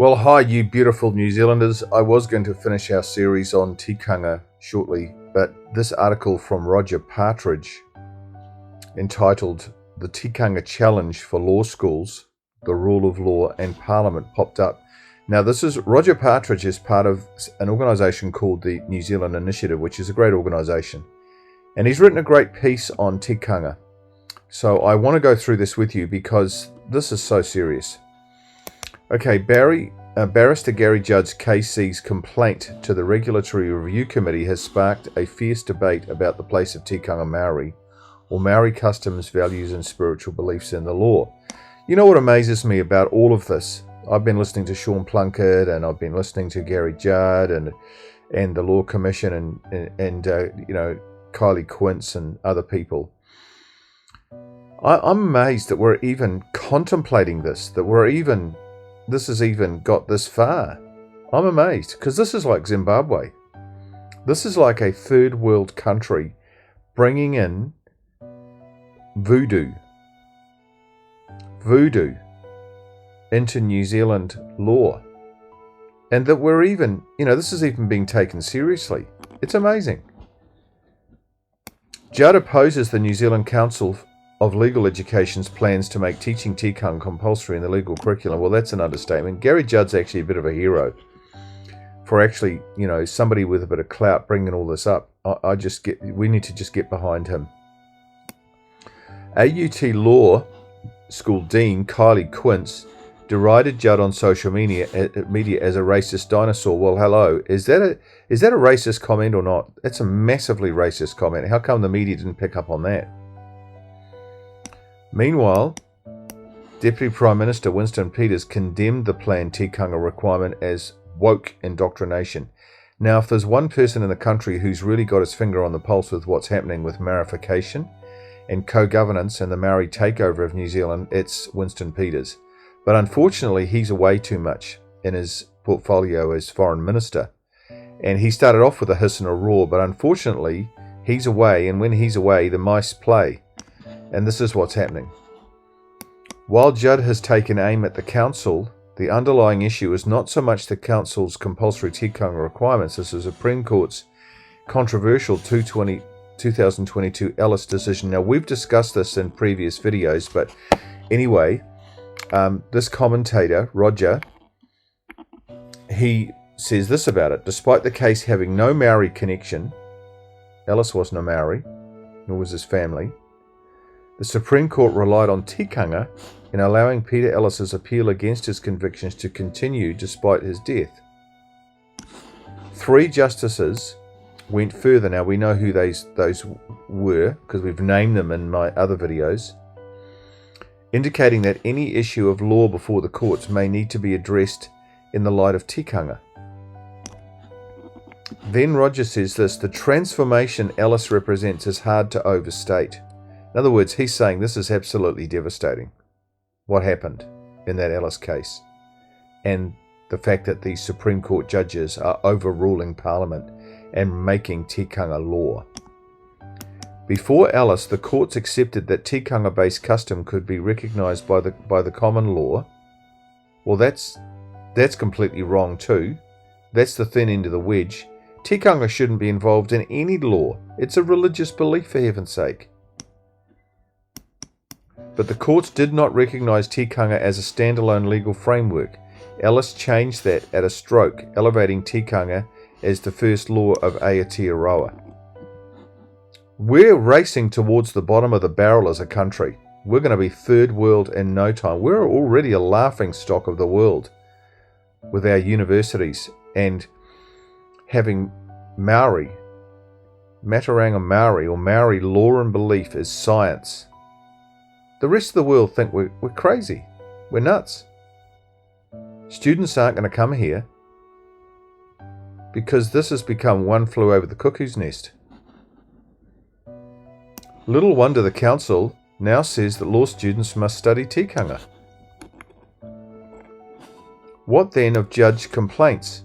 Well, hi, you beautiful New Zealanders. I was going to finish our series on Tikanga shortly, but this article from Roger Partridge entitled The Tikanga Challenge for Law Schools, the Rule of Law and Parliament popped up. Now, Roger Partridge is part of an organisation called the New Zealand Initiative, which is a great organisation. And he's written a great piece on Tikanga. So I want to go through this with you because this is so serious. Okay, Barrister Gary Judd's KC's complaint to the Regulatory Review Committee has sparked a fierce debate about the place of Tikanga Maori, or Maori customs, values and spiritual beliefs in the law. You know what amazes me about all of this? I've been listening to Sean Plunket and I've been listening to Gary Judd and the Law Commission and Kylie Quince and other people. I'm amazed that we're even contemplating this, this has even got this far. I'm amazed, because this is like Zimbabwe. This is like a third world country bringing in voodoo into New Zealand law. And that we're even, this is even being taken seriously. It's amazing. Judd opposes the New Zealand Council of Legal Education's plans to make teaching Tikanga compulsory in the legal curriculum. Well, that's an understatement. Gary Judd's actually a bit of a hero for actually, somebody with a bit of clout bringing all this up. We need to just get behind him. AUT Law School Dean Kylie Quince derided Judd on social media as a racist dinosaur. Well, hello. Is that a racist comment or not? That's a massively racist comment. How come the media didn't pick up on that? Meanwhile, Deputy Prime Minister Winston Peters condemned the planned Tikanga requirement as woke indoctrination. Now, if there's one person in the country who's really got his finger on the pulse with what's happening with Maorification and co-governance and the Maori takeover of New Zealand, it's Winston Peters. But unfortunately, he's away too much in his portfolio as Foreign Minister. And he started off with a hiss and a roar, but unfortunately, he's away, and when he's away, the mice play. And this is what's happening. While Judd has taken aim at the council, the underlying issue is not so much the council's compulsory Tikanga requirements. This is the Supreme Court's controversial 2022 Ellis decision. Now, we've discussed this in previous videos, but anyway, this commentator, Roger, he says this about it. Despite the case having no Maori connection, Ellis wasn't a Maori, nor was his family, the Supreme Court relied on Tikanga in allowing Peter Ellis's appeal against his convictions to continue despite his death. 3 justices went further. Now, we know who those were because we've named them in my other videos, indicating that any issue of law before the courts may need to be addressed in the light of Tikanga. Then Roger says this: the transformation Ellis represents is hard to overstate. In other words, he's saying this is absolutely devastating, what happened in that Ellis case, and the fact that these Supreme Court judges are overruling Parliament and making Tikanga law. Before Ellis, the courts accepted that Tikanga-based custom could be recognised by the common law. Well, that's completely wrong too. That's the thin end of the wedge. Tikanga shouldn't be involved in any law. It's a religious belief, for heaven's sake. But the courts did not recognise Tikanga as a standalone legal framework. Ellis changed that at a stroke, elevating Tikanga as the first law of Aotearoa. We're racing towards the bottom of the barrel as a country. We're going to be third world in no time. We're already a laughing stock of the world with our universities and having Maori, Mataranga Maori or Maori law and belief as science. The rest of the world think we're crazy. We're nuts. Students aren't going to come here because this has become one flew over the cuckoo's nest. Little wonder the council now says that law students must study Tikanga. What then of Judd's complaints?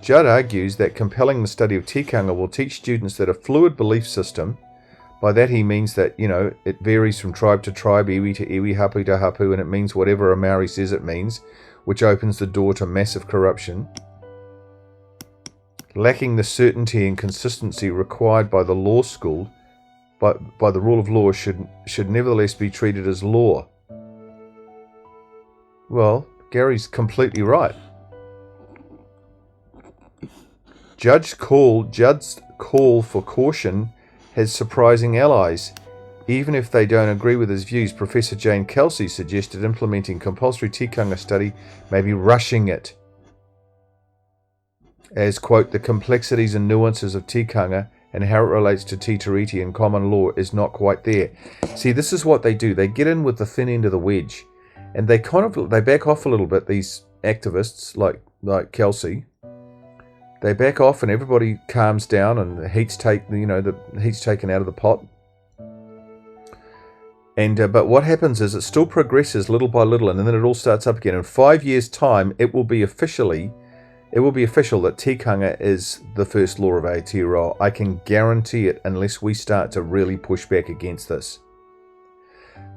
Judd argues that compelling the study of Tikanga will teach students that a fluid belief system By that he means that, you know, it varies from tribe to tribe, iwi to iwi, hapu to hapu, and it means whatever a Maori says it means, which opens the door to massive corruption. Lacking the certainty and consistency required by the law school, by the rule of law, should nevertheless be treated as law. Well, Gary's completely right. Judd's call for caution has surprising allies. Even if they don't agree with his views, Professor Jane Kelsey suggested implementing compulsory tikanga study may be rushing it, as, quote, the complexities and nuances of tikanga and how it relates to Te Tiriti and common law is not quite there. See, this is what they do. They get in with the thin end of the wedge, and they back off a little bit, these activists like Kelsey. They back off and everybody calms down and the heat's taken out of the pot. And but what happens is it still progresses little by little, and then it all starts up again. In 5 years' time, it will be official that tikanga is the first law of Aotearoa. I can guarantee it, unless we start to really push back against this.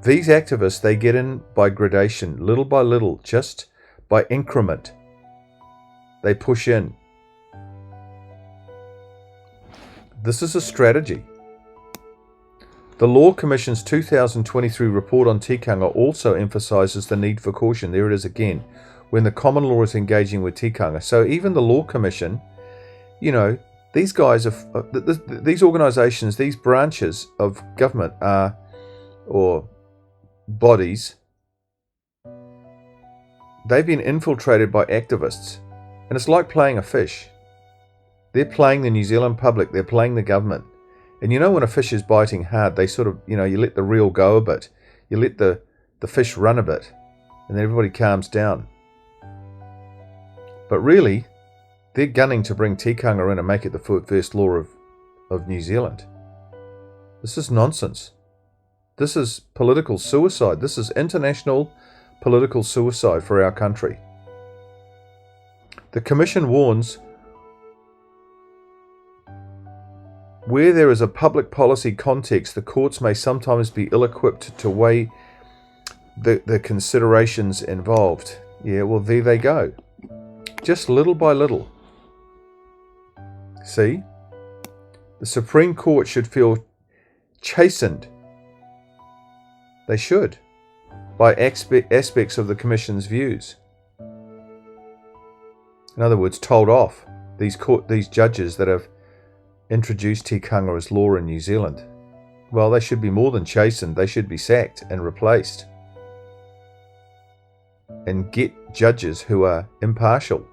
These activists, they get in by gradation, little by little, just by increment. They push in. This is a strategy. The Law Commission's 2023 report on tikanga also emphasises the need for caution. There it is again, when the common law is engaging with tikanga. So even the Law Commission, these guys, these organisations, these branches of government or bodies, they've been infiltrated by activists. And it's like playing a fish. They're playing the New Zealand public, they're playing the government. And when a fish is biting hard, they sort of, you let the reel go a bit. You let the fish run a bit, and then everybody calms down. But really, they're gunning to bring tikanga in and make it the first law of New Zealand. This is nonsense. This is political suicide. This is international political suicide for our country. The Commission warns, where there is a public policy context, the courts may sometimes be ill-equipped to weigh the considerations involved. Yeah, well, there they go. Just little by little. See? The Supreme Court should feel chastened. They should. By aspects of the Commission's views. In other words, told off. These judges that have introduced tikanga as law in New Zealand. Well, they should be more than chastened. They should be sacked and replaced. And get judges who are impartial.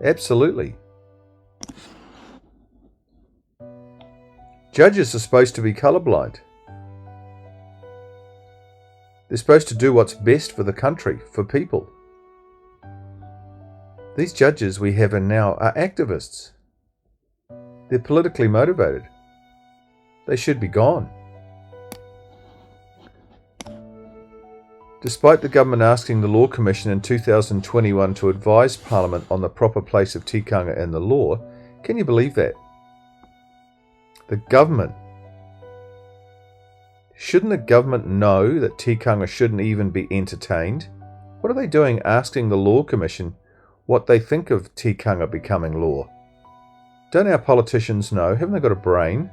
Absolutely. Judges are supposed to be colourblind. They're supposed to do what's best for the country, for people. These judges we have in now are activists. They're politically motivated. They should be gone. Despite the government asking the Law Commission in 2021 to advise Parliament on the proper place of tikanga in the law, can you believe that? The government. Shouldn't the government know that tikanga shouldn't even be entertained? What are they doing asking the Law Commission what they think of tikanga becoming law? Don't our politicians know? Haven't they got a brain?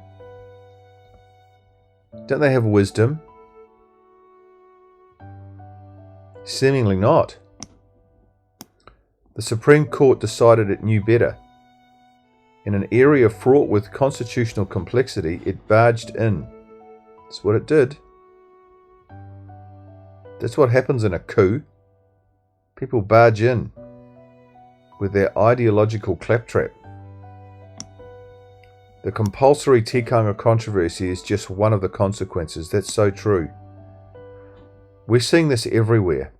Don't they have wisdom? Seemingly not. The Supreme Court decided it knew better. In an area fraught with constitutional complexity, it barged in. That's what it did. That's what happens in a coup. People barge in with their ideological claptrap. The compulsory tikanga controversy is just one of the consequences. That's so true. We're seeing this everywhere.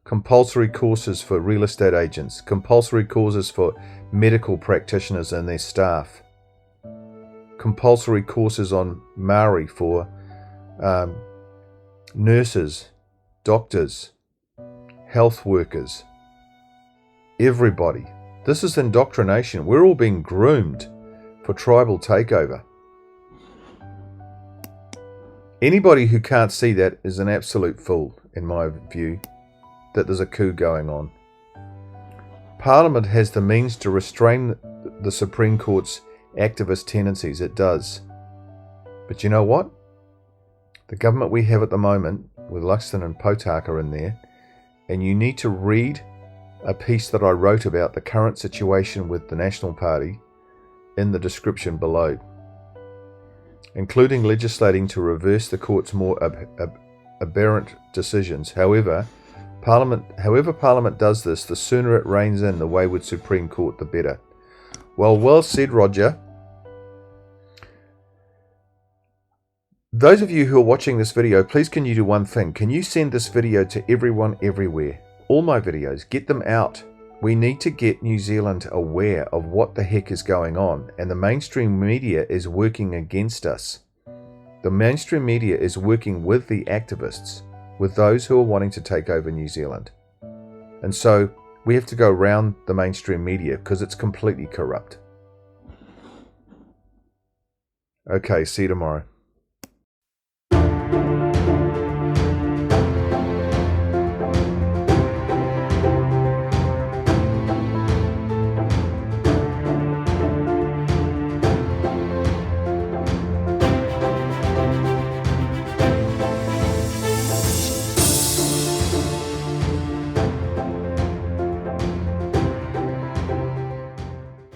Compulsory courses for real estate agents, compulsory courses for medical practitioners and their staff, compulsory courses on Maori for nurses, doctors, health workers, everybody. This is indoctrination. We're all being groomed for tribal takeover. Anybody who can't see that is an absolute fool, in my view. that there's a coup going on. Parliament has the means to restrain the Supreme Court's activist tendencies. It does. But you know what? The government we have at the moment, with Luxton and Potaka in there, and you need to read a piece that I wrote about the current situation with the National Party in the description below, including legislating to reverse the court's more aberrant decisions. However Parliament does this, the sooner it reins in the wayward Supreme Court, the better. Well said, Roger. Those of you who are watching this video, please can you do one thing? Can you send this video to everyone everywhere? All my videos, get them out. We need to get New Zealand aware of what the heck is going on, and the mainstream media is working against us. The mainstream media is working with the activists, with those who are wanting to take over New Zealand. And so we have to go around the mainstream media because it's completely corrupt. Okay, see you tomorrow.